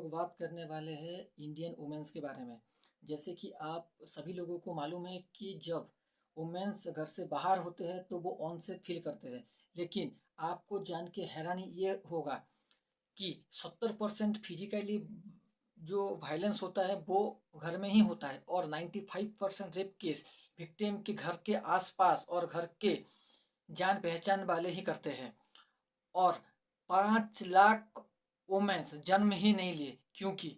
तो बात करने वाले हैं इंडियन वुमेन्स के बारे में। जैसे कि आप सभी लोगों को मालूम है कि जब वुमेन्स घर से बाहर होते हैं तो वो अनसेफ फील करते हैं। लेकिन आपको जान के हैरानी ये होगा कि 70% फिजिकली जो वायलेंस होता है वो घर में ही होता है और 95% रेप केस विक्टिम के घर के आसपास और घर के जान पहचान वाले ही करते हैं। और 5 लाख वुमेन्स जन्म ही नहीं लिए क्योंकि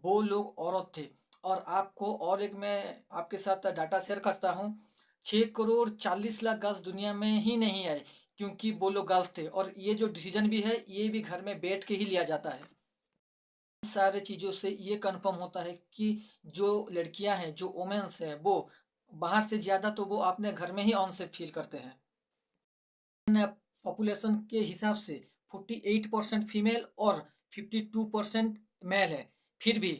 वो लोग औरत थे। और आपको और एक मैं आपके साथ डाटा शेयर करता हूँ। 6 करोड़ 40 लाख गर्ल्स दुनिया में ही नहीं आए क्योंकि वो लोग गर्ल्स थे। और ये जो डिसीजन भी है ये भी घर में बैठ के ही लिया जाता है। सारे चीज़ों से ये कंफर्म होता है कि जो लड़कियां हैं, जो वुमेन्स हैं, वो बाहर से ज़्यादा तो वो अपने घर में ही अनसेफ फील करते हैं। पॉपुलेशन के हिसाब से 48% फीमेल और 52% मेल है। फिर भी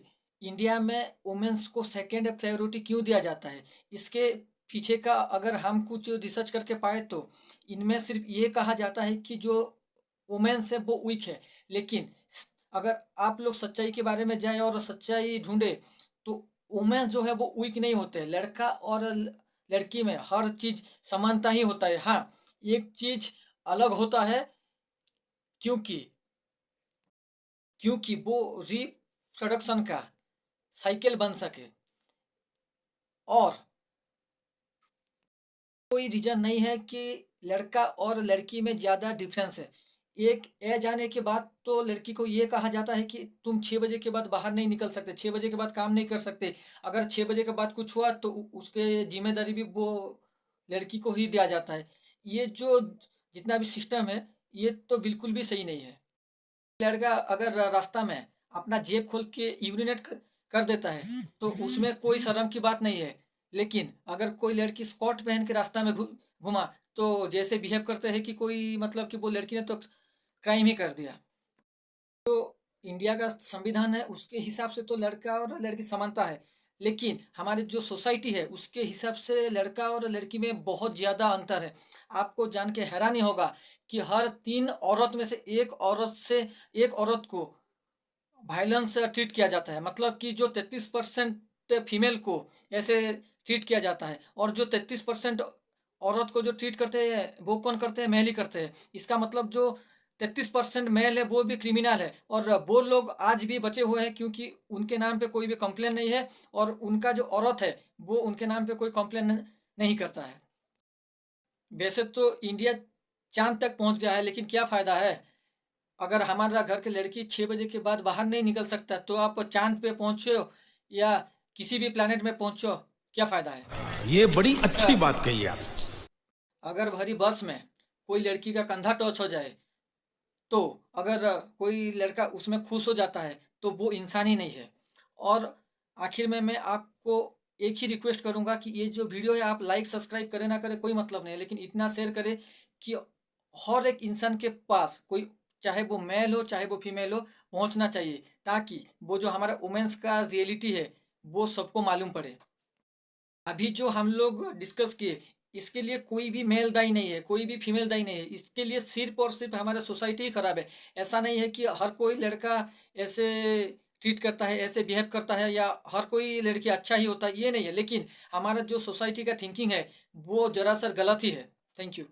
इंडिया में वुमेन्स को सेकेंड प्रायोरिटी क्यों दिया जाता है? इसके पीछे का अगर हम कुछ रिसर्च करके पाए तो इनमें सिर्फ ये कहा जाता है कि जो वुमेन्स है वो वीक है। लेकिन अगर आप लोग सच्चाई के बारे में जाए और सच्चाई ढूंढे तो वुमेन्स जो है वो वीक नहीं होते। लड़का और लड़की में हर चीज़ समानता ही होता है। हाँ, एक चीज़ अलग होता है क्योंकि क्योंकि वो रिप्रोडक्शन का साइकिल बन सके। और कोई रीजन नहीं है कि लड़का और लड़की में ज़्यादा डिफरेंस है। एक एज आने के बाद तो लड़की को ये कहा जाता है कि तुम 6 बजे के बाद बाहर नहीं निकल सकते, 6 बजे के बाद काम नहीं कर सकते। अगर 6 बजे के बाद कुछ हुआ तो उसके जिम्मेदारी भी वो लड़की को ही दिया जाता है। ये जो जितना भी सिस्टम है ये तो बिल्कुल भी सही नहीं है। लड़का अगर रास्ता में अपना जेब खोल के यूरिनेट कर देता है तो उसमें कोई शर्म की बात नहीं है। लेकिन अगर कोई लड़की स्कर्ट पहन के रास्ता में घुमा तो जैसे बिहेव करते हैं कि कोई मतलब कि वो लड़की ने तो क्राइम ही कर दिया। तो इंडिया का संविधान है उसके हिसाब से तो लड़का और लड़की समानता है। लेकिन हमारी जो सोसाइटी है उसके हिसाब से लड़का और लड़की में बहुत ज़्यादा अंतर है। आपको जान के हैरानी होगा कि हर 3 औरत में से एक औरत को वायलेंस ट्रीट किया जाता है। मतलब कि जो 33% फीमेल को ऐसे ट्रीट किया जाता है और जो 33% औरत को जो ट्रीट करते हैं वो कौन करते हैं? मेल ही करते हैं। इसका मतलब जो 33% मेल है वो भी क्रिमिनल है और वो लोग आज भी बचे हुए हैं क्योंकि उनके नाम पे कोई भी कंप्लेन नहीं है और उनका जो औरत है वो उनके नाम पे कोई कंप्लेन नहीं करता है। वैसे तो इंडिया चांद तक पहुंच गया है लेकिन क्या फ़ायदा है? अगर हमारा घर की लड़की 6 बजे के बाद बाहर नहीं निकल सकता तो आप चांद पे पहुंचो या किसी भी प्लानट में पहुंचो, क्या फ़ायदा है? ये बड़ी अच्छी बात कही आप। अगर भरी बस में कोई लड़की का कंधा टच हो जाए तो अगर कोई लड़का उसमें खुश हो जाता है तो वो इंसान ही नहीं है। और आखिर में मैं आपको एक ही रिक्वेस्ट करूंगा कि ये जो वीडियो है आप लाइक सब्सक्राइब करें ना करें कोई मतलब नहीं है, लेकिन इतना शेयर करें कि हर एक इंसान के पास कोई, चाहे वो मेल हो चाहे वो फीमेल हो, पहुंचना चाहिए ताकि वो जो हमारा वुमेन्स का रियलिटी है वो सबको मालूम पड़े। अभी जो हम लोग डिस्कस किए इसके लिए कोई भी मेल दायी नहीं है, कोई भी फीमेल दायी नहीं है। इसके लिए सिर्फ और सिर्फ हमारा सोसाइटी ही खराब है। ऐसा नहीं है कि हर कोई लड़का ऐसे ट्रीट करता है, ऐसे बिहेव करता है या हर कोई लड़की अच्छा ही होता है, ये नहीं है। लेकिन हमारा जो सोसाइटी का थिंकिंग है वो जरा सा गलत ही है। Thank you.